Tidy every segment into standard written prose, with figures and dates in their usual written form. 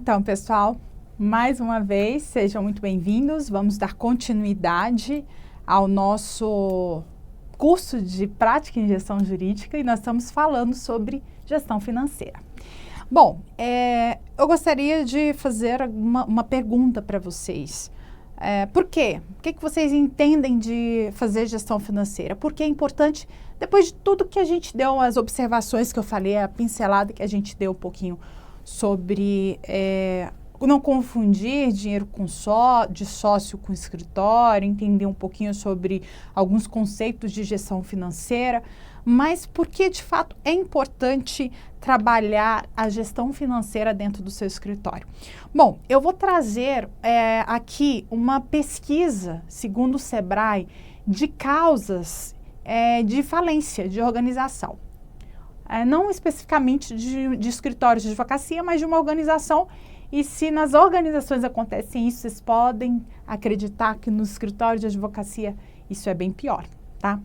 Então, pessoal, mais uma vez, sejam muito bem-vindos. Vamos dar continuidade ao nosso curso de prática em gestão jurídica e nós estamos falando sobre gestão financeira. Bom, eu gostaria de fazer uma pergunta para vocês. Por quê? O que vocês entendem de fazer gestão financeira? Porque é importante, depois de tudo que a gente deu, as observações que eu falei, a pincelada que a gente deu um pouquinho sobre não confundir dinheiro de sócio com escritório, entender um pouquinho sobre alguns conceitos de gestão financeira, mas porque de fato é importante trabalhar a gestão financeira dentro do seu escritório. Bom, eu vou trazer aqui uma pesquisa, segundo o Sebrae, de causas de falência de organização. Não especificamente de escritórios de advocacia, mas de uma organização. E se nas organizações acontecem isso, vocês podem acreditar que no escritório de advocacia isso é bem pior, tá?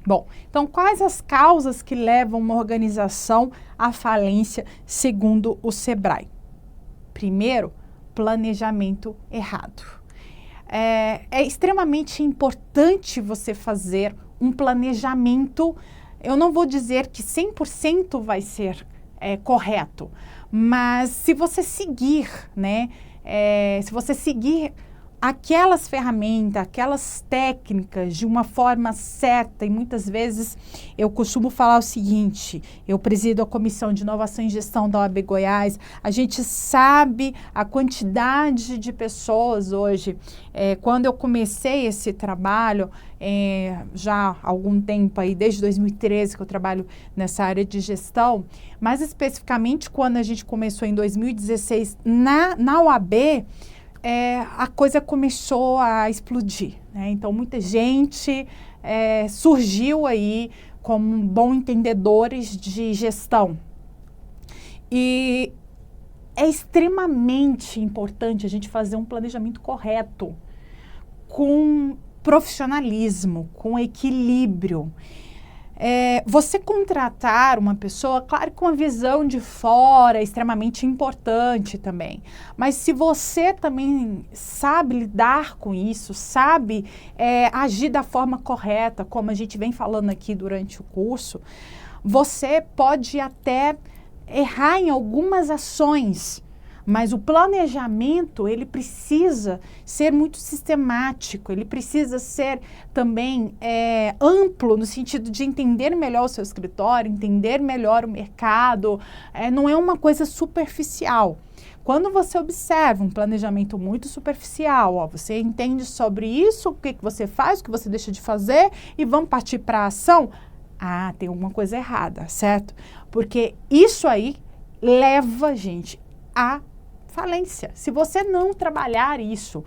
Bom, então quais as causas que levam uma organização à falência segundo o Sebrae? Primeiro, planejamento errado. É extremamente importante você fazer um planejamento. Eu não vou dizer que 100% vai ser correto, mas se você seguir, se você seguir aquelas ferramentas, aquelas técnicas de uma forma certa, e muitas vezes eu costumo falar o seguinte, eu presido a Comissão de Inovação e Gestão da OAB Goiás, a gente sabe a quantidade de pessoas hoje. Quando eu comecei esse trabalho, já há algum tempo aí, desde 2013 que eu trabalho nessa área de gestão, mais especificamente quando a gente começou em 2016 na OAB, a coisa começou a explodir, né? Então, muita gente surgiu aí como bons entendedores de gestão. E é extremamente importante a gente fazer um planejamento correto, com profissionalismo, com equilíbrio. Você contratar uma pessoa, claro, com a visão de fora é extremamente importante também, mas se você também sabe lidar com isso, sabe agir da forma correta, como a gente vem falando aqui durante o curso, você pode até errar em algumas ações, mas o planejamento, ele precisa ser muito sistemático, ele precisa ser também amplo, no sentido de entender melhor o seu escritório, entender melhor o mercado, não é uma coisa superficial. Quando você observa um planejamento muito superficial, você entende sobre isso, o que você faz, o que você deixa de fazer e vamos partir para a ação, tem alguma coisa errada, certo? Porque isso aí leva, gente, a falência. Se você não trabalhar isso,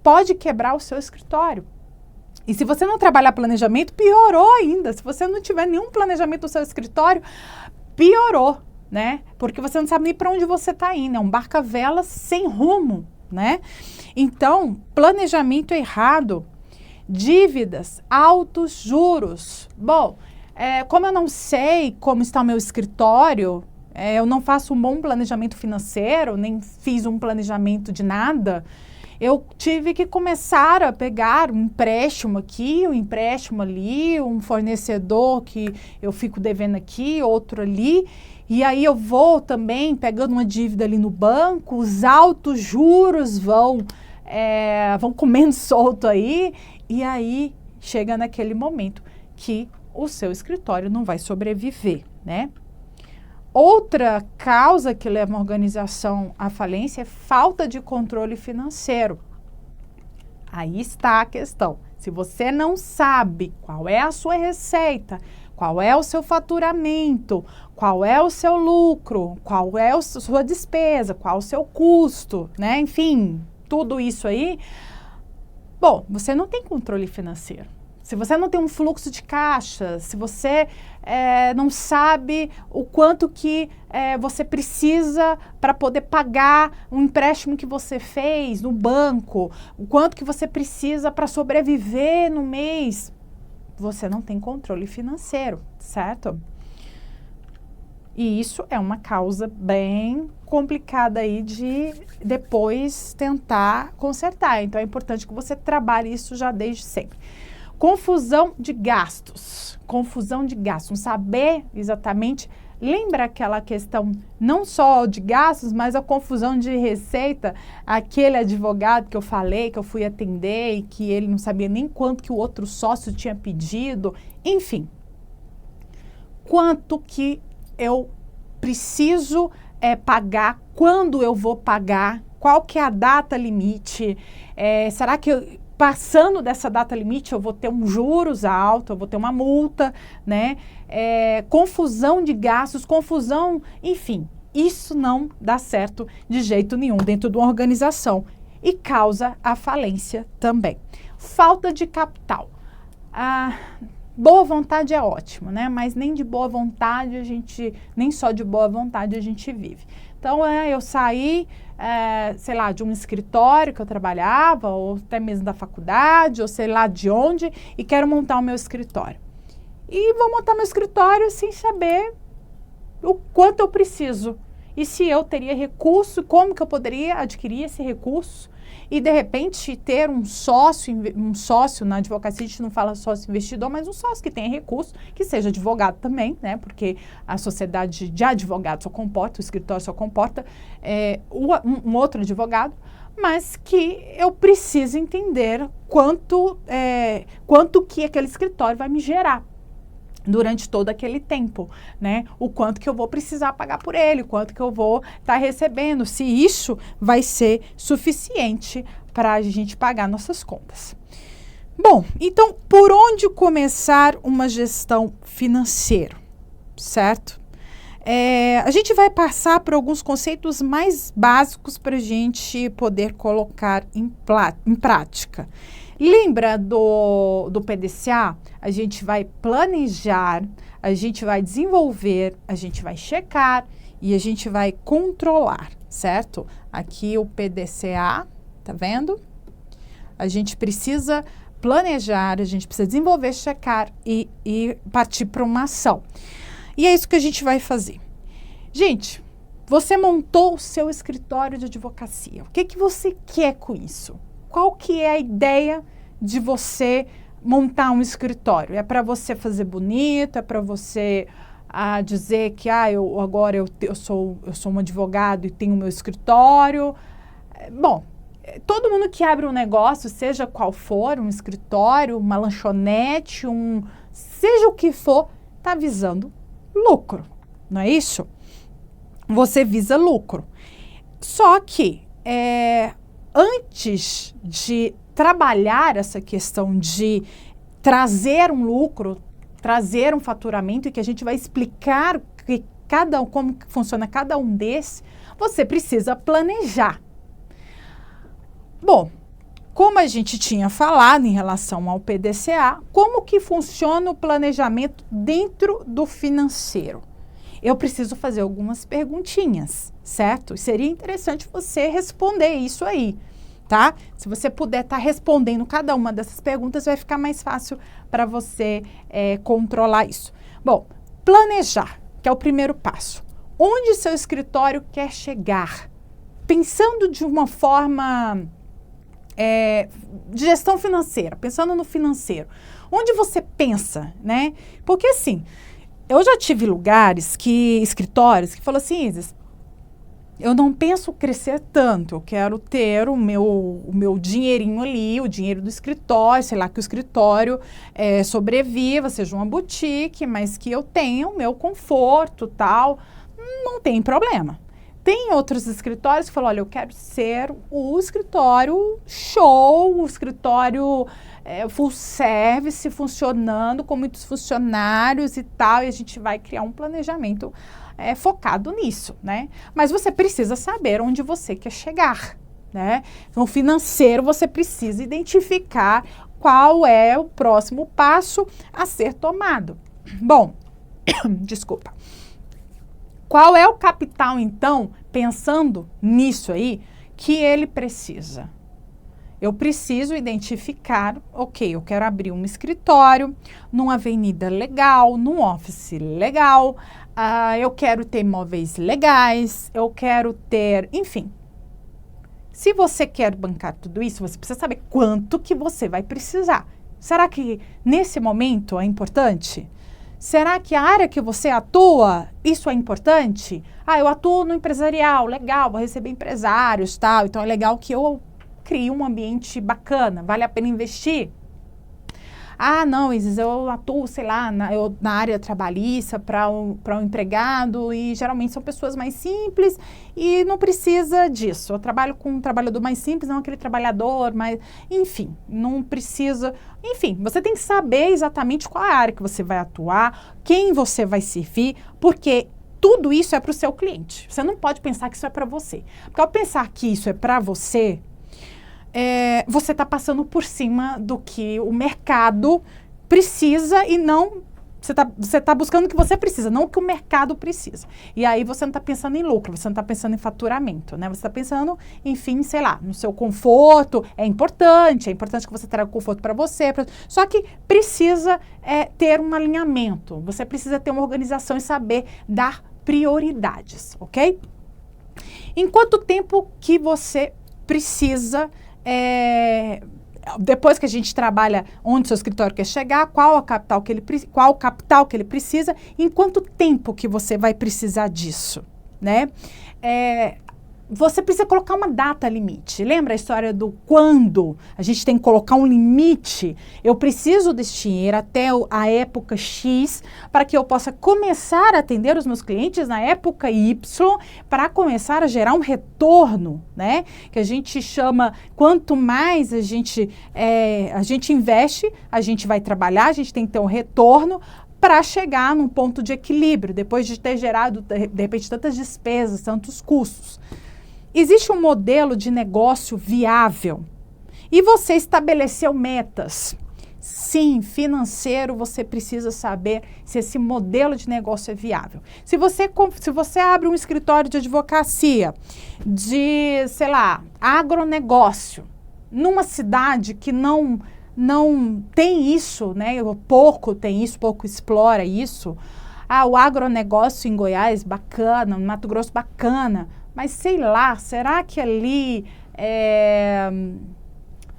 pode quebrar o seu escritório. E se você não trabalhar planejamento, piorou ainda. Se você não tiver nenhum planejamento no seu escritório, piorou, né? Porque você não sabe nem para onde você está indo. É um barca-vela sem rumo, né? Então, planejamento errado, dívidas, altos juros. Bom, como eu não sei como está o meu escritório, eu não faço um bom planejamento financeiro, nem fiz um planejamento de nada, eu tive que começar a pegar um empréstimo aqui, um empréstimo ali, um fornecedor que eu fico devendo aqui, outro ali, e aí eu vou também pegando uma dívida ali no banco, os altos juros vão comendo solto aí, e aí chega naquele momento que o seu escritório não vai sobreviver, né? Outra causa que leva uma organização à falência é falta de controle financeiro. Aí está a questão. Se você não sabe qual é a sua receita, qual é o seu faturamento, qual é o seu lucro, qual é a sua despesa, qual o seu custo, né? Enfim, tudo isso aí, bom, você não tem controle financeiro. Se você não tem um fluxo de caixa, se você não sabe o quanto que você precisa para poder pagar um empréstimo que você fez no banco, o quanto que você precisa para sobreviver no mês, você não tem controle financeiro, certo? E isso é uma causa bem complicada aí de depois tentar consertar. Então, é importante que você trabalhe isso já desde sempre. Confusão de gastos. Confusão de gastos. Não saber exatamente. Lembra aquela questão não só de gastos, mas a confusão de receita? Aquele advogado que eu falei, que eu fui atender e que ele não sabia nem quanto que o outro sócio tinha pedido. Enfim. Quanto que eu preciso pagar, quando eu vou pagar, qual que é a data limite, será que passando dessa data limite eu vou ter um juros alto, eu vou ter uma multa, né? Confusão de gastos, confusão, enfim, isso não dá certo de jeito nenhum dentro de uma organização e causa a falência também. Falta de capital. Boa vontade é ótimo, né? Mas nem de boa vontade nem só de boa vontade a gente vive. Então, eu saí, sei lá, de um escritório que eu trabalhava, ou até mesmo da faculdade, ou sei lá de onde, e quero montar o meu escritório. E vou montar meu escritório sem saber o quanto eu preciso. E se eu teria recurso, como que eu poderia adquirir esse recurso? E, de repente, ter um sócio na advocacia, a gente não fala sócio investidor, mas um sócio que tenha recurso, que seja advogado também, né? Porque a sociedade de advogados só comporta, o escritório só comporta um outro advogado, mas que eu preciso entender quanto que aquele escritório vai me gerar durante todo aquele tempo, né? O quanto que eu vou precisar pagar por ele, o quanto que eu vou estar recebendo, se isso vai ser suficiente para a gente pagar nossas contas. Bom, então, por onde começar uma gestão financeira, certo? A gente vai passar por alguns conceitos mais básicos para a gente poder colocar em prática. Lembra do PDCA? A gente vai planejar, a gente vai desenvolver, a gente vai checar e a gente vai controlar, certo? Aqui o PDCA, tá vendo? A gente precisa planejar, a gente precisa desenvolver, checar e partir para uma ação. E é isso que a gente vai fazer. Gente, você montou o seu escritório de advocacia. O que você quer com isso? Qual que é a ideia de você montar um escritório? É para você fazer bonito? É para você dizer que agora eu sou um advogado e tenho meu escritório? Bom, todo mundo que abre um negócio, seja qual for, um escritório, uma lanchonete, seja o que for, está visando lucro, não é isso? Você visa lucro. Só que antes de trabalhar essa questão de trazer um lucro, trazer um faturamento, e que a gente vai explicar como funciona cada um desses, você precisa planejar. Bom, como a gente tinha falado em relação ao PDCA, como que funciona o planejamento dentro do financeiro? Eu preciso fazer algumas perguntinhas, certo? Seria interessante você responder isso aí, tá? Se você puder estar respondendo cada uma dessas perguntas, vai ficar mais fácil para você controlar isso. Bom, planejar, que é o primeiro passo. Onde seu escritório quer chegar? Pensando de uma forma de gestão financeira, pensando no financeiro. Onde você pensa, né? Porque assim, eu já tive escritórios que falam assim, Isis, eu não penso crescer tanto, eu quero ter o meu dinheirinho ali, o dinheiro do escritório, sei lá, que o escritório sobreviva, seja uma boutique, mas que eu tenha o meu conforto, tal, não tem problema. Tem outros escritórios que falam, olha, eu quero ser o escritório show, o escritório full service, funcionando com muitos funcionários e tal, e a gente vai criar um planejamento focado nisso, né? Mas você precisa saber onde você quer chegar, né? No financeiro, você precisa identificar qual é o próximo passo a ser tomado. Bom, desculpa. Qual é o capital, então, pensando nisso aí, que ele precisa? Eu preciso identificar, ok, eu quero abrir um escritório numa avenida legal, num office legal, eu quero ter imóveis legais, eu quero ter, enfim. Se você quer bancar tudo isso, você precisa saber quanto que você vai precisar. Será que nesse momento é importante? Será que a área que você atua, isso é importante? Eu atuo no empresarial, legal, vou receber empresários, tal, então é legal que eu crie um ambiente bacana, vale a pena investir? Não, Isis, eu atuo, sei lá, na área trabalhista para um empregado e geralmente são pessoas mais simples e não precisa disso. Eu trabalho com um trabalhador mais simples, não aquele trabalhador, mas, enfim, não precisa. Enfim, você tem que saber exatamente qual é a área que você vai atuar, quem você vai servir, porque tudo isso é para o seu cliente. Você não pode pensar que isso é para você. Porque ao pensar que isso é para você, você está passando por cima do que o mercado precisa e não... Você tá buscando o que você precisa, não o que o mercado precisa. E aí você não está pensando em lucro, você não está pensando em faturamento, né? Você está pensando, enfim, sei lá, no seu conforto. É importante que você traga conforto para você. Só que precisa ter um alinhamento. Você precisa ter uma organização e saber dar prioridades, ok? Em quanto tempo que você precisa... depois que a gente trabalha onde seu escritório quer chegar, qual o capital que ele precisa, em quanto tempo que você vai precisar disso, né? Você precisa colocar uma data limite. Lembra a história do quando? A gente tem que colocar um limite. Eu preciso desse dinheiro até a época X para que eu possa começar a atender os meus clientes na época Y para começar a gerar um retorno, né? Que a gente chama, quanto mais a gente investe, a gente vai trabalhar, a gente tem que ter um retorno para chegar num ponto de equilíbrio, depois de ter gerado, de repente, tantas despesas, tantos custos. Existe um modelo de negócio viável e você estabeleceu metas. Sim, financeiro, você precisa saber se esse modelo de negócio é viável. Se você abre um escritório de advocacia, de, sei lá, agronegócio, numa cidade que não tem isso, né? Pouco tem isso, pouco explora isso. O agronegócio em Goiás, bacana, no Mato Grosso, bacana. Mas sei lá, será que ali,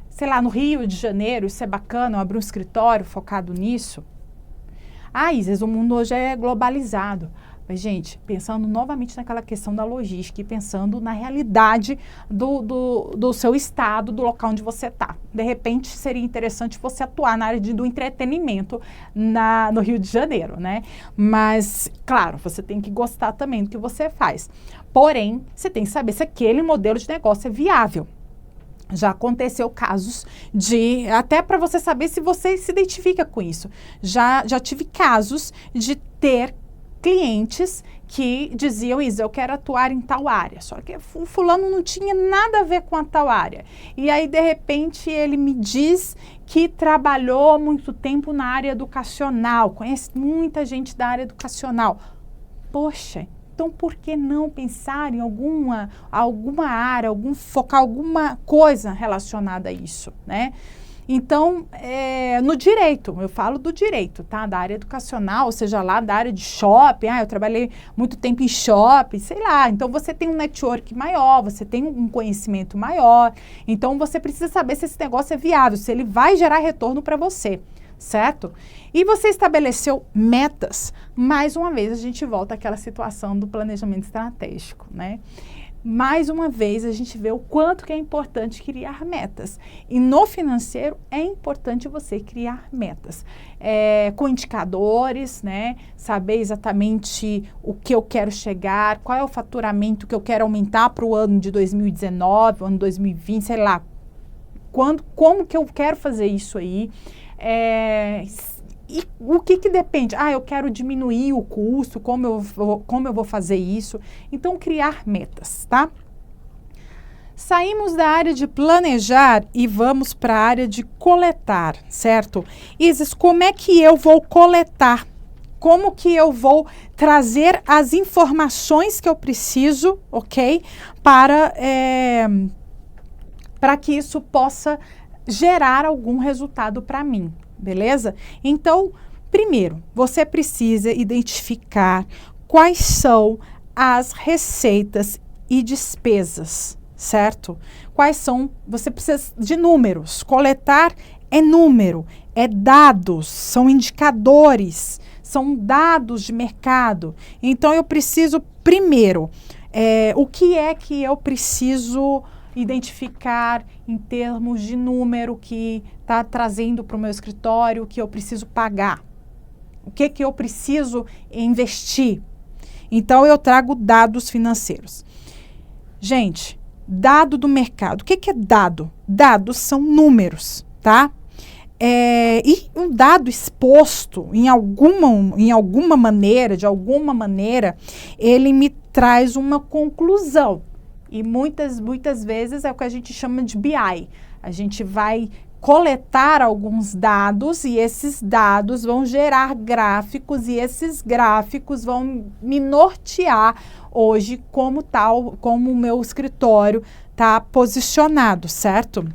sei lá, no Rio de Janeiro, isso é bacana, eu abrir um escritório focado nisso? Isis, o mundo hoje é globalizado. Mas, gente, pensando novamente naquela questão da logística e pensando na realidade do seu estado, do local onde você está. De repente, seria interessante você atuar na área do entretenimento no Rio de Janeiro, né? Mas, claro, você tem que gostar também do que você faz. Porém, você tem que saber se aquele modelo de negócio é viável. Já aconteceu casos até para você saber se você se identifica com isso. Já tive casos de ter clientes que diziam isso, eu quero atuar em tal área, só que o fulano não tinha nada a ver com a tal área. E aí, de repente, ele me diz que trabalhou há muito tempo na área educacional, conhece muita gente da área educacional. Poxa, então por que não pensar em alguma área, focar alguma coisa relacionada a isso, né? Então, no direito, eu falo do direito, tá? Da área educacional, ou seja lá, da área de shopping, eu trabalhei muito tempo em shopping, sei lá. Então, você tem um network maior, você tem um conhecimento maior. Então, você precisa saber se esse negócio é viável, se ele vai gerar retorno para você, certo? E você estabeleceu metas. Mais uma vez, a gente volta àquela situação do planejamento estratégico, né? Mais uma vez, a gente vê o quanto que é importante criar metas. E no financeiro, é importante você criar metas. Com indicadores, né? Saber exatamente o que eu quero chegar, qual é o faturamento que eu quero aumentar para o ano de 2019, o ano de 2020, sei lá. Como que eu quero fazer isso aí? E o que depende? Eu quero diminuir o custo, como eu vou fazer isso? Então, criar metas, tá? Saímos da área de planejar e vamos para a área de coletar, certo? Isis, como é que eu vou coletar? Como que eu vou trazer as informações que eu preciso, ok? Para que isso possa gerar algum resultado para mim. Beleza? Então, primeiro, você precisa identificar quais são as receitas e despesas, certo? Quais são, você precisa de números, coletar é número, é dados, são indicadores, são dados de mercado. Então, eu preciso, primeiro, o que é que eu preciso identificar em termos de número que está trazendo para o meu escritório, que eu preciso pagar? O que eu preciso investir? Então, eu trago dados financeiros. Gente, dado do mercado. O que é dado? Dados são números, tá? E um dado exposto em alguma maneira, de alguma maneira, ele me traz uma conclusão. E muitas vezes é o que a gente chama de BI. A gente vai coletar alguns dados e esses dados vão gerar gráficos e esses gráficos vão me nortear hoje como o meu escritório está posicionado, certo?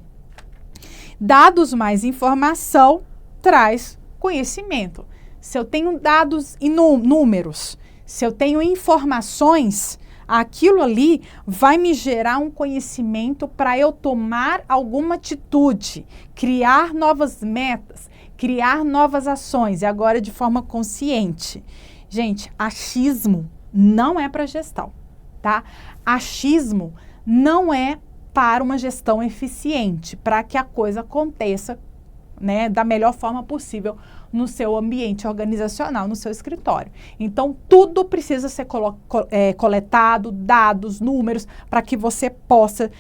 Dados mais informação traz conhecimento. Se eu tenho dados e números, se eu tenho informações, aquilo ali vai me gerar um conhecimento para eu tomar alguma atitude, criar novas metas, criar novas ações, e agora de forma consciente. Gente, achismo não é para gestão, tá? Achismo não é para uma gestão eficiente, para que a coisa aconteça, né, da melhor forma possível no seu ambiente organizacional, no seu escritório. Então, tudo precisa ser coletado, dados, números, para que você possa,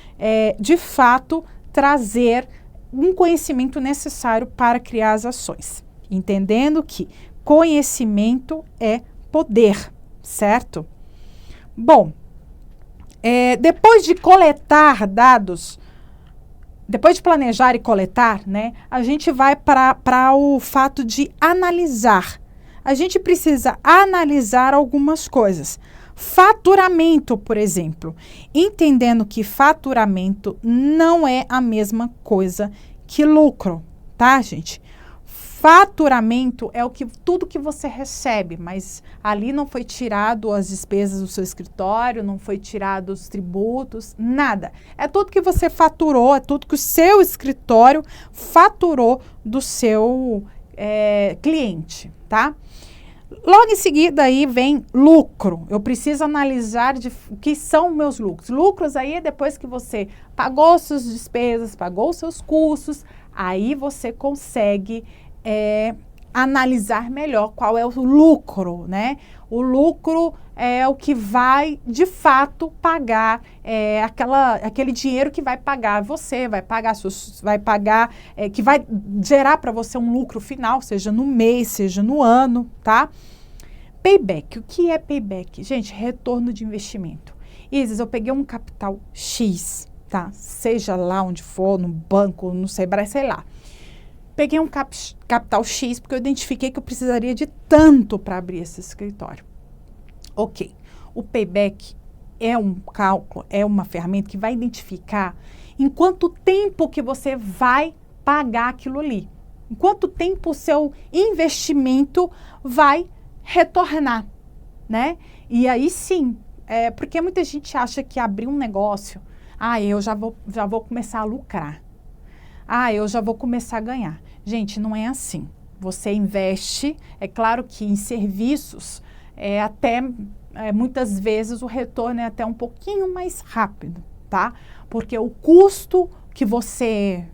de fato, trazer um conhecimento necessário para criar as ações. Entendendo que conhecimento é poder, certo? Bom, depois de coletar dados, depois de planejar e coletar, né, a gente vai para o fato de analisar. A gente precisa analisar algumas coisas. Faturamento, por exemplo. Entendendo que faturamento não é a mesma coisa que lucro, tá, gente? Faturamento é tudo que você recebe, mas ali não foi tirado as despesas do seu escritório, não foi tirado os tributos, nada. É tudo que você faturou, é tudo que o seu escritório faturou do seu cliente, tá? Logo em seguida aí vem lucro. Eu preciso analisar o que são meus lucros. Lucros aí é depois que você pagou suas despesas, pagou seus custos, aí você consegue analisar melhor qual é o lucro, né? O lucro é o que vai, de fato, pagar aquele dinheiro que vai pagar você, que vai gerar para você um lucro final, seja no mês, seja no ano, tá? Payback. O que é payback? Gente, retorno de investimento. Isis, eu peguei um capital X, tá? Seja lá onde for, no banco, no Sebrae, sei lá. Peguei um capital X porque eu identifiquei que eu precisaria de tanto para abrir esse escritório. Ok. O payback é um cálculo, é uma ferramenta que vai identificar em quanto tempo que você vai pagar aquilo ali. Em quanto tempo o seu investimento vai retornar, né? E aí sim, porque muita gente acha que abrir um negócio, eu já vou começar a lucrar. Eu já vou começar a ganhar. Gente, não é assim. Você investe, é claro que em serviços, muitas vezes o retorno é até um pouquinho mais rápido, tá? Porque o custo que você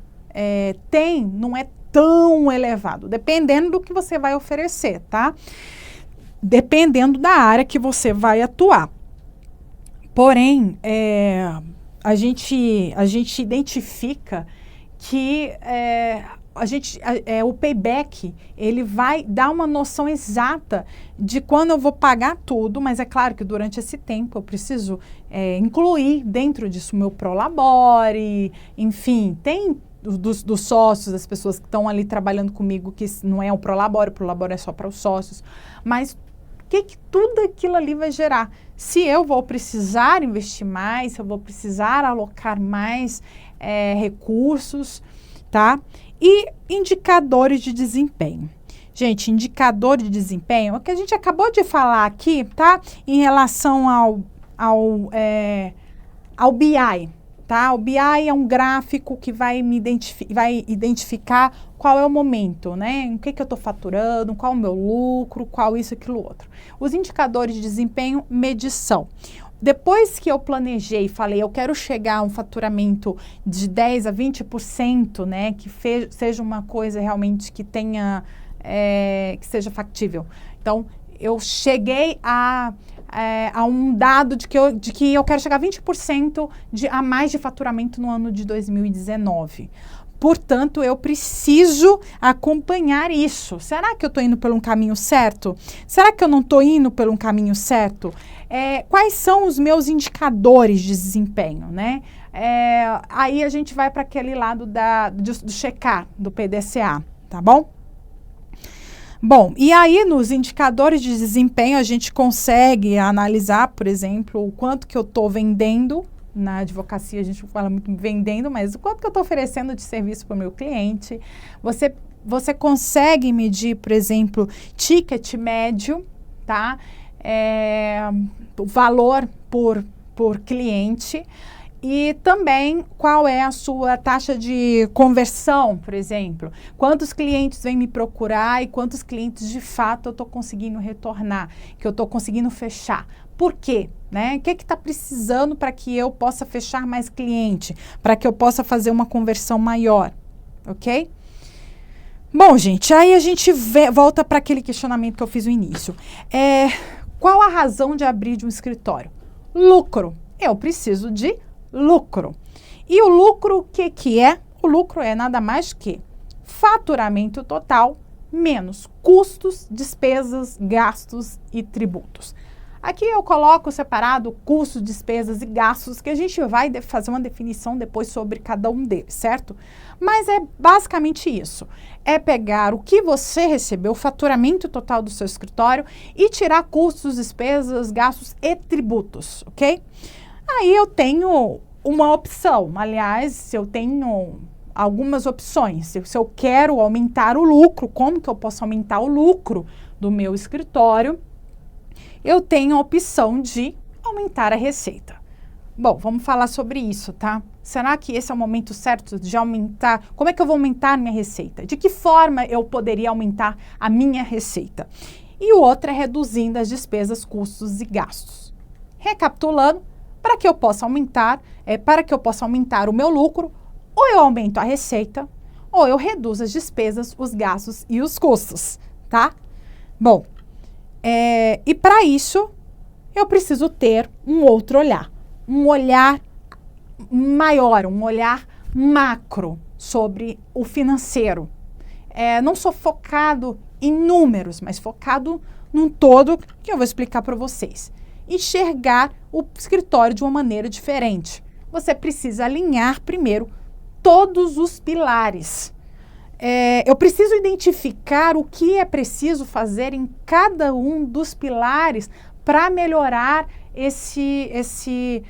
tem não é tão elevado, dependendo do que você vai oferecer, tá? Dependendo da área que você vai atuar. Porém, a gente identifica que o payback, ele vai dar uma noção exata de quando eu vou pagar tudo, mas é claro que durante esse tempo eu preciso incluir dentro disso o meu Prolabore, enfim, tem dos sócios, das pessoas que estão ali trabalhando comigo, que não é o Prolabore é só para os sócios, mas que tudo aquilo ali vai gerar? Se eu vou precisar investir mais, se eu vou precisar alocar mais recursos, tá? E indicadores de desempenho. Gente, indicador de desempenho, o que a gente acabou de falar aqui, tá? Em relação ao BI, tá? O BI é um gráfico que vai identificar qual é o momento, né? O que eu estou faturando, qual é o meu lucro, qual isso, aquilo, outro. Os indicadores de desempenho, medição. Depois que eu planejei, falei, eu quero chegar a um faturamento de 10% a 20%, né? Que seja uma coisa realmente que tenha, que seja factível. Então, eu cheguei a um dado de que eu quero chegar a 20% a mais de faturamento no ano de 2019. Portanto, eu preciso acompanhar isso. Será que eu estou indo pelo um caminho certo? Será que eu não estou indo pelo um caminho certo? Quais são os meus indicadores de desempenho, né? Aí a gente vai para aquele lado do checar, do PDCA, tá bom? Bom, e aí nos indicadores de desempenho a gente consegue analisar, por exemplo, o quanto que eu estou vendendo. Na advocacia a gente fala muito vendendo, mas o quanto que eu estou oferecendo de serviço para o meu cliente. Você consegue medir, por exemplo, ticket médio, tá? O valor por cliente. E também qual é a sua taxa de conversão, por exemplo. Quantos clientes vêm me procurar e quantos clientes de fato eu estou conseguindo retornar, que eu estou conseguindo fechar. Por quê? Né? O que está precisando para que eu possa fechar mais cliente, para que eu possa fazer uma conversão maior, ok? Bom, gente, aí a gente volta para aquele questionamento que eu fiz no início. Qual a razão de abrir de um escritório? Lucro. Eu preciso de lucro. E o lucro, o que é? O lucro é nada mais que faturamento total menos custos, despesas, gastos e tributos. Aqui eu coloco separado custos, despesas e gastos, que a gente vai fazer uma definição depois sobre cada um deles, certo? Mas é basicamente isso. É pegar o que você recebeu, o faturamento total do seu escritório e tirar custos, despesas, gastos e tributos, ok? Aí eu tenho uma opção, aliás, eu tenho algumas opções. Se eu quero aumentar o lucro, como que eu posso aumentar o lucro do meu escritório? Eu tenho a opção de aumentar a receita. Bom, vamos falar sobre isso, tá? Será que esse é o momento certo de aumentar? Como é que eu vou aumentar a minha receita? De que forma eu poderia aumentar a minha receita? E o outro é reduzindo as despesas, custos e gastos. Recapitulando, para que eu possa aumentar o meu lucro, ou eu aumento a receita, ou eu reduzo as despesas, os gastos e os custos, tá? Bom, e para isso, eu preciso ter um outro olhar. Um olhar maior, um olhar macro sobre o financeiro. Não sou focado em números, mas focado num todo que eu vou explicar para vocês. Enxergar o escritório de uma maneira diferente. Você precisa alinhar primeiro todos os pilares. Eu preciso identificar o que é preciso fazer em cada um dos pilares para melhorar esse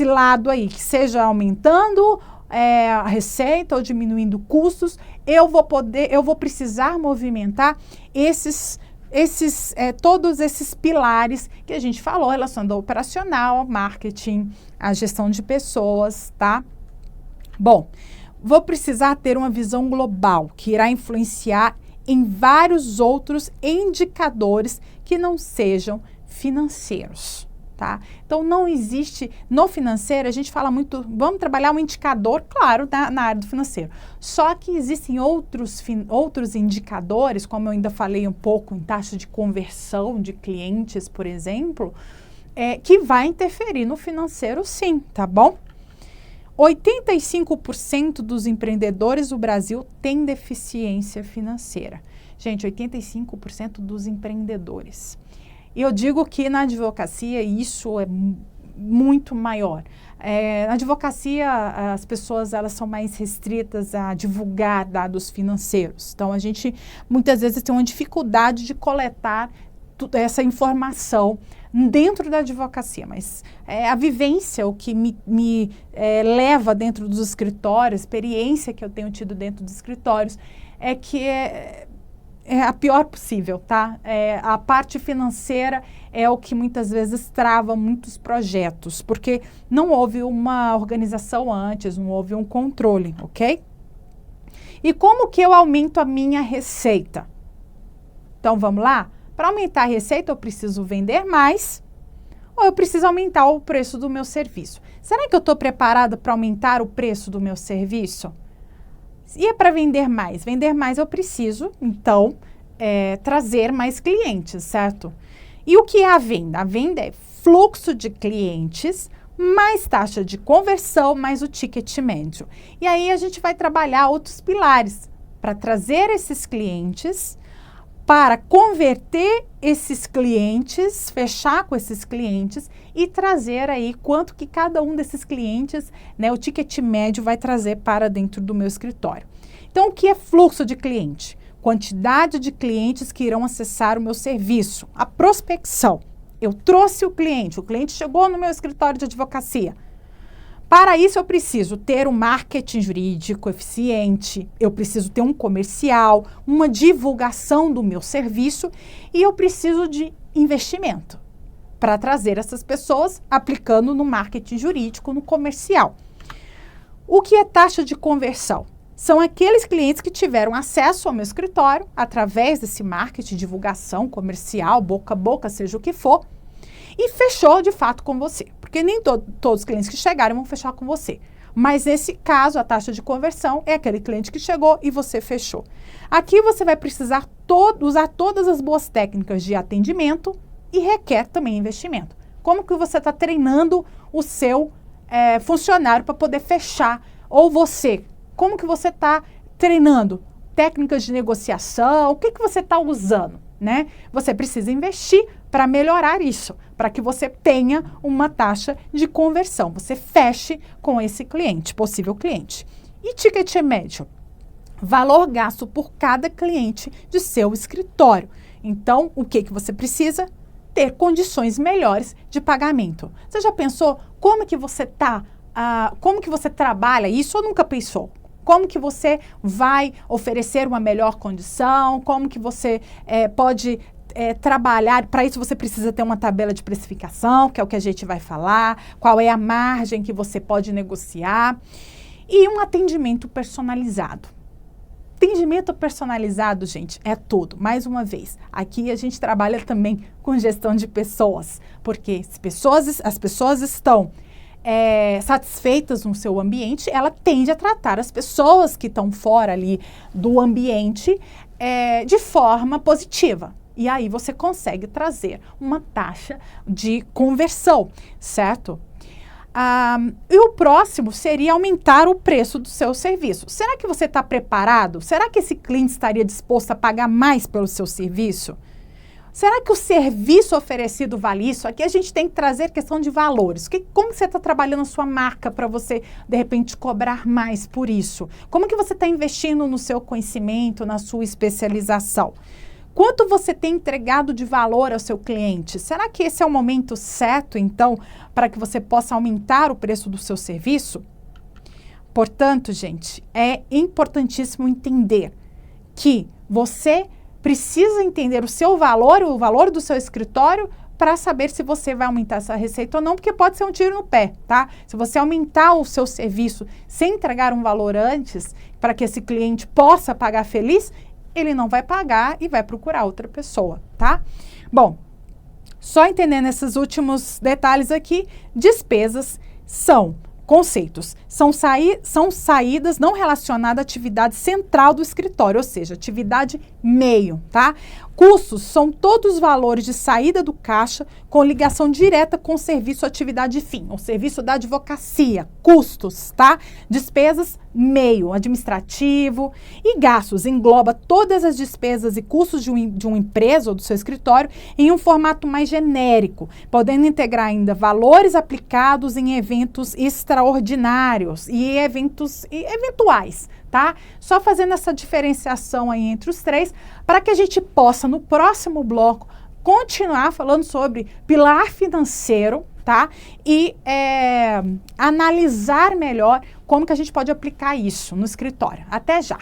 lado aí, que seja aumentando a receita ou diminuindo custos. Eu vou precisar movimentar todos esses pilares que a gente falou, relacionado ao operacional, ao marketing, à gestão de pessoas, tá? Bom, vou precisar ter uma visão global que irá influenciar em vários outros indicadores que não sejam financeiros, tá? Então, não existe, no financeiro, a gente fala muito, vamos trabalhar um indicador, claro, na área do financeiro. Só que existem outros indicadores, como eu ainda falei um pouco em taxa de conversão de clientes, por exemplo, que vai interferir no financeiro sim, tá bom? 85% dos empreendedores do Brasil têm deficiência financeira. Gente, 85% dos empreendedores. Eu digo que na advocacia isso é muito maior. Na advocacia, as pessoas elas são mais restritas a divulgar dados financeiros. Então, a gente muitas vezes tem uma dificuldade de coletar essa informação dentro da advocacia, mas a vivência, o que me leva dentro dos escritórios, a experiência que eu tenho tido dentro dos escritórios, é que é a pior possível, tá? A parte financeira é o que muitas vezes trava muitos projetos, porque não houve uma organização antes, não houve um controle, ok? E como que eu aumento a minha receita? Então, vamos lá? Para aumentar a receita, eu preciso vender mais ou eu preciso aumentar o preço do meu serviço? Será que eu estou preparada para aumentar o preço do meu serviço? E é para vender mais? Vender mais eu preciso, então, trazer mais clientes, certo? E o que é a venda? A venda é fluxo de clientes, mais taxa de conversão, mais o ticket médio. E aí a gente vai trabalhar outros pilares para trazer esses clientes, para converter esses clientes, fechar com esses clientes e trazer aí quanto que cada um desses clientes, né, o ticket médio vai trazer para dentro do meu escritório. Então, o que é fluxo de cliente? Quantidade de clientes que irão acessar o meu serviço. A prospecção. Eu trouxe o cliente chegou no meu escritório de advocacia. Para isso, eu preciso ter um marketing jurídico eficiente, eu preciso ter um comercial, uma divulgação do meu serviço e eu preciso de investimento para trazer essas pessoas aplicando no marketing jurídico, no comercial. O que é taxa de conversão? São aqueles clientes que tiveram acesso ao meu escritório através desse marketing, divulgação, comercial, boca a boca, seja o que for, e fechou de fato com você. Porque nem todos os clientes que chegaram vão fechar com você. Mas nesse caso, a taxa de conversão é aquele cliente que chegou e você fechou. Aqui você vai precisar usar todas as boas técnicas de atendimento e requer também investimento. Como que você está treinando o seu funcionário para poder fechar? Ou você, como que você está treinando? Técnicas de negociação, o que você está usando, né? Você precisa investir para melhorar isso, para que você tenha uma taxa de conversão. Você feche com esse cliente, possível cliente. E ticket médio? Valor gasto por cada cliente de seu escritório. Então, o que você precisa? Ter condições melhores de pagamento. Você já pensou como que você como que você trabalha isso ou nunca pensou? Como que você vai oferecer uma melhor condição? Como que você pode trabalhar? Para isso você precisa ter uma tabela de precificação, que é o que a gente vai falar, qual é a margem que você pode negociar e um atendimento personalizado. Atendimento personalizado, gente, é tudo. Mais uma vez, aqui a gente trabalha também com gestão de pessoas, porque as pessoas estão satisfeitas no seu ambiente, ela tende a tratar as pessoas que estão fora ali do ambiente de forma positiva. E aí você consegue trazer uma taxa de conversão, certo? E o próximo seria aumentar o preço do seu serviço. Será que você está preparado? Será que esse cliente estaria disposto a pagar mais pelo seu serviço? Será que o serviço oferecido vale isso? Aqui a gente tem que trazer questão de valores. Como você está trabalhando a sua marca para você, de repente, cobrar mais por isso? Como que você está investindo no seu conhecimento, na sua especialização? Quanto você tem entregado de valor ao seu cliente? Será que esse é o momento certo, então, para que você possa aumentar o preço do seu serviço? Portanto, gente, é importantíssimo entender que você precisa entender o seu valor, o valor do seu escritório, para saber se você vai aumentar essa receita ou não, porque pode ser um tiro no pé, tá? Se você aumentar o seu serviço sem entregar um valor antes, para que esse cliente possa pagar feliz, ele não vai pagar e vai procurar outra pessoa, tá? Bom, só entendendo esses últimos detalhes aqui, despesas são conceitos, são saídas não relacionadas à atividade central do escritório, ou seja, atividade meio, tá? Custos são todos os valores de saída do caixa com ligação direta com o serviço atividade fim, o serviço da advocacia, custos, tá? Despesas, meio, administrativo e gastos, engloba todas as despesas e custos de uma empresa ou do seu escritório em um formato mais genérico, podendo integrar ainda valores aplicados em eventos extraordinários e eventos eventuais, tá? Só fazendo essa diferenciação aí entre os três, para que a gente possa, no próximo bloco, continuar falando sobre pilar financeiro, tá? E analisar melhor como que a gente pode aplicar isso no escritório. Até já!